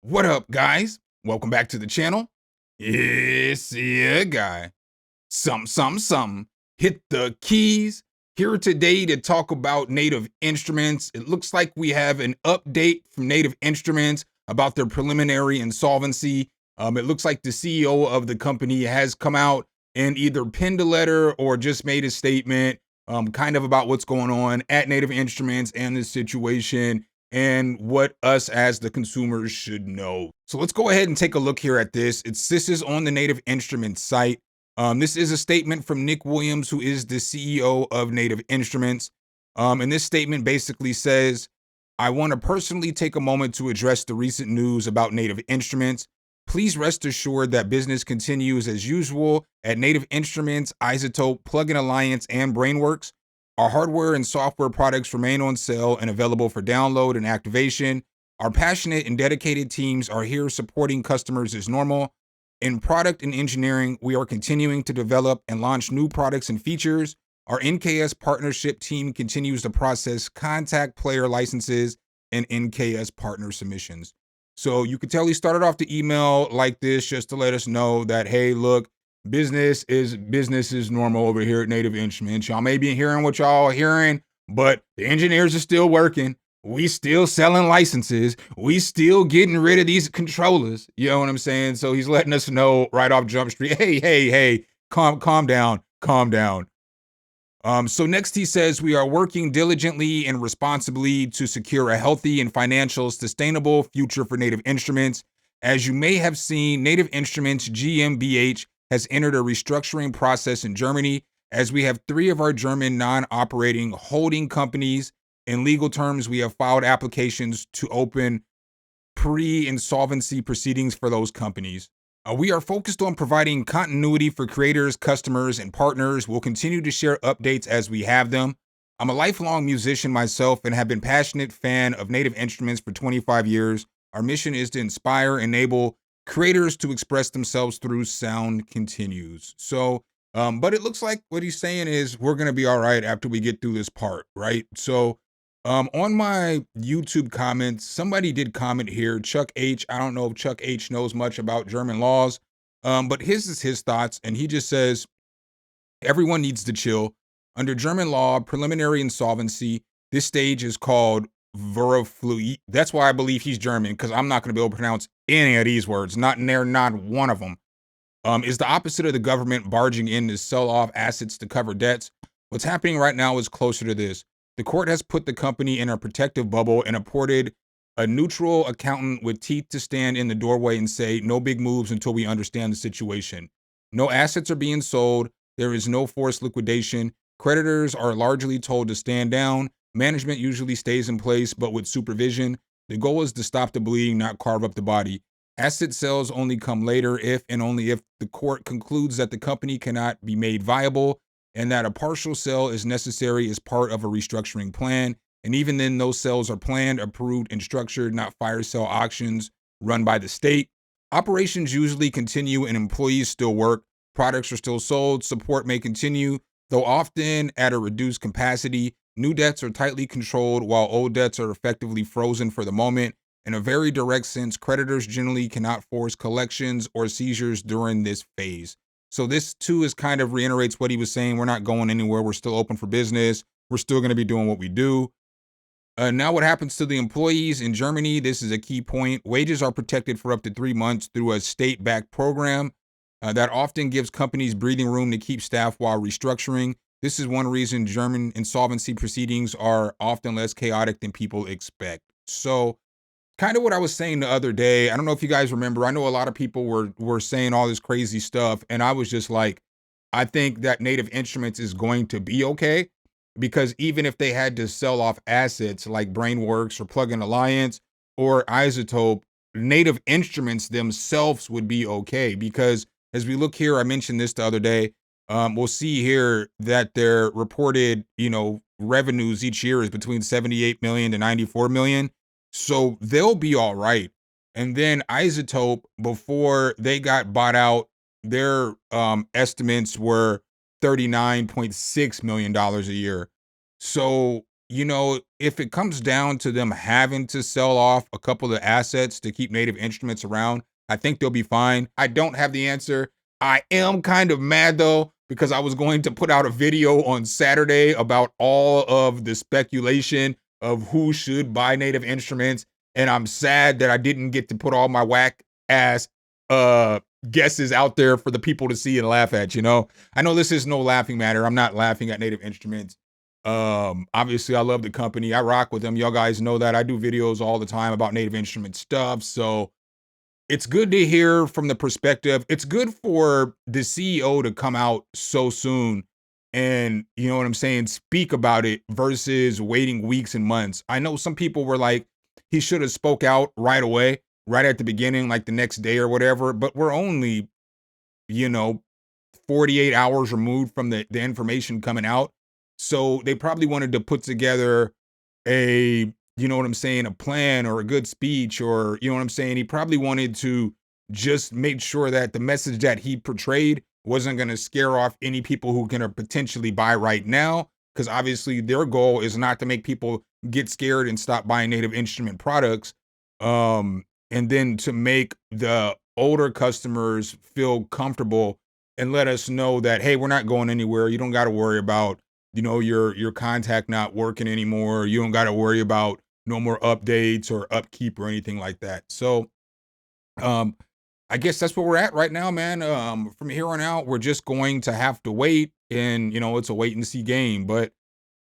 What up, guys? Welcome back to the channel. It's your guy. Some. Hit the keys. Here today to talk about Native Instruments. It looks like we have an update from Native Instruments about their preliminary insolvency. It looks like the CEO of the company has come out and either penned a letter or just made a statement, kind of about what's going on at Native Instruments and the situation and what us as the consumers should know. So let's go ahead and take a look here at this. This is on the Native Instruments site. This is a statement from Nick Williams, who is the CEO of Native Instruments. And this statement basically says, I want to personally take a moment to address the recent news about Native Instruments. Please rest assured that business continues as usual at Native Instruments, Isotope, Plugin Alliance, and Brainworks. Our hardware and software products remain on sale and available for download and activation. Our passionate and dedicated teams are here supporting customers as normal. In product and engineering, we are continuing to develop and launch new products and features. Our NKS partnership team continues to process contact player licenses and NKS partner submissions. So you could tell he started off the email like this just to let us know that, hey, look, business is normal over here at Native Instruments. Y'all may be hearing what y'all hearing, but the engineers are still working. We still selling licenses. We still getting rid of these controllers. You know what I'm saying? So he's letting us know right off Jump Street. Hey, calm down. So next he says, we are working diligently and responsibly to secure a healthy and financial sustainable future for Native Instruments. As you may have seen, Native Instruments GmbH has entered a restructuring process in Germany, as we have 3 of our German non-operating holding companies. In legal terms, we have filed applications to open pre-insolvency proceedings for those companies. We are focused on providing continuity for creators, customers, and partners. We'll continue to share updates as we have them. I'm a lifelong musician myself and have been a passionate fan of Native Instruments for 25 years. Our mission is to inspire, enable creators to express themselves through sound continues. So, but it looks like what he's saying is we're going to be all right after we get through this part, right? So, on my YouTube comments, somebody did comment here, Chuck H. I don't know if Chuck H knows much about German laws, but his is his thoughts, and he just says, everyone needs to chill. Under German law, preliminary insolvency, this stage is called Verfluit. That's why I believe he's German, because I'm not going to be able to pronounce any of these words, not one of them. Is the opposite of the government barging in to sell off assets to cover debts. What's happening right now is closer to this. The court has put the company in a protective bubble and appointed a neutral accountant with teeth to stand in the doorway and say, no big moves until we understand the situation. No assets are being sold. There is no forced liquidation. Creditors are largely told to stand down. Management usually stays in place, but with supervision. The goal is to stop the bleeding, not carve up the body. Asset sales only come later if and only if the court concludes that the company cannot be made viable and that a partial sale is necessary as part of a restructuring plan. And even then, those sales are planned, approved, and structured, not fire sale auctions run by the state. Operations usually continue and employees still work. Products are still sold. Support may continue, though often at a reduced capacity. New debts are tightly controlled while old debts are effectively frozen for the moment. In a very direct sense, creditors generally cannot force collections or seizures during this phase. So this too is kind of reiterates what he was saying. We're not going anywhere. We're still open for business. We're still going to be doing what we do. Now what happens to the employees in Germany? This is a key point. Wages are protected for up to 3 months through a state-backed program that often gives companies breathing room to keep staff while restructuring. This is one reason German insolvency proceedings are often less chaotic than people expect. So kind of what I was saying the other day. I don't know if you guys remember. I know a lot of people were saying all this crazy stuff, and I was just like, I think that Native Instruments is going to be okay, because even if they had to sell off assets like Brainworks or Plugin Alliance or Isotope, Native Instruments themselves would be okay. Because as we look here, I mentioned this the other day. We'll see here that their reported, revenues each year is between 78 million to 94 million. So they'll be all right. And then Isotope, before they got bought out, their estimates were $39.6 million a year. So you know, if it comes down to them having to sell off a couple of assets to keep Native Instruments around, I think they'll be fine. I don't have the answer. I am kind of mad though, because I was going to put out a video on Saturday about all of the speculation of who should buy Native Instruments. And I'm sad that I didn't get to put all my whack ass guesses out there for the people to see and laugh at, you know. I know this is no laughing matter. I'm not laughing at Native Instruments. Obviously I love the company. I rock with them. Y'all guys know that. I do videos all the time about Native Instrument stuff. So it's good to hear from the perspective. It's good for the CEO to come out so soon and, you know what I'm saying, speak about it versus waiting weeks and months. I know some people were like, he should have spoke out right away, right at the beginning, like the next day or whatever, but we're only, you know, 48 hours removed from the information coming out. So they probably wanted to put together a, you know what I'm saying, a plan or a good speech, or, you know what I'm saying? He probably wanted to just make sure that the message that he portrayed wasn't going to scare off any people who can potentially buy right now. Because obviously their goal is not to make people get scared and stop buying Native Instrument products. And then to make the older customers feel comfortable and let us know that, hey, we're not going anywhere. You don't got to worry about, you know, your contact not working anymore. You don't got to worry about no more updates or upkeep or anything like that. So I guess that's where we're at right now, man. From here on out, we're just going to have to wait, and, you know, it's a wait and see game. But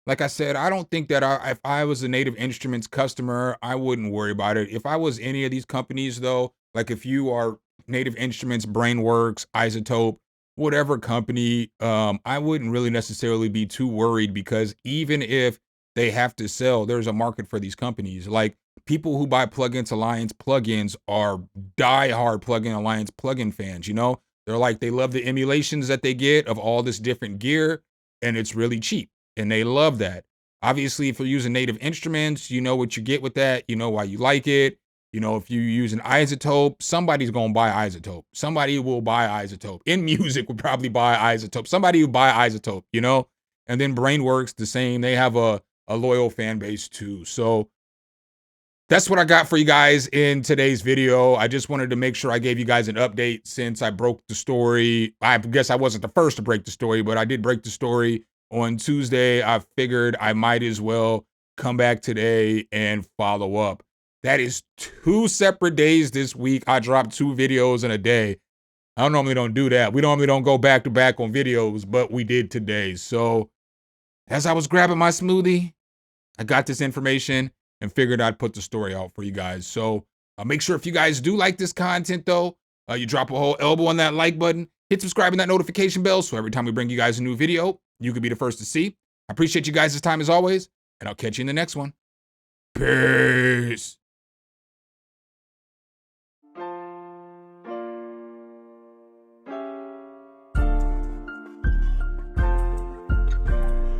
like I said, I don't think that if I was a Native Instruments customer, I wouldn't worry about it. If I was any of these companies, though, like if you are Native Instruments, Brainworks, Isotope, whatever company, I wouldn't really necessarily be too worried, because even if they have to sell, there's a market for these companies. Like, people who buy Plugins Alliance plugins are diehard Plugin Alliance plugin fans, you know? They're like, they love the emulations that they get of all this different gear, and it's really cheap, and they love that. Obviously, if you're using Native Instruments, you know what you get with that. You know why you like it. You know, if you use an Isotope, somebody's going to buy Isotope. Somebody will buy Isotope. In music would probably buy Isotope. Somebody would buy Isotope, you know? And then Brainworks, the same. They have a loyal fan base too. So that's what I got for you guys in today's video. I just wanted to make sure I gave you guys an update since I broke the story. I guess I wasn't the first to break the story, but I did break the story on Tuesday. I figured I might as well come back today and follow up. That is 2 separate days this week. I dropped 2 videos in a day. I normally don't do that. We normally don't go back to back on videos, but we did today. So as I was grabbing my smoothie, I got this information and figured I'd put the story out for you guys. So make sure, if you guys do like this content though, you drop a whole elbow on that like button, hit subscribe and that notification bell, so every time we bring you guys a new video, you can be the first to see. I appreciate you guys' time as always, and I'll catch you in the next one. Peace.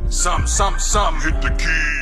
Some hit the key.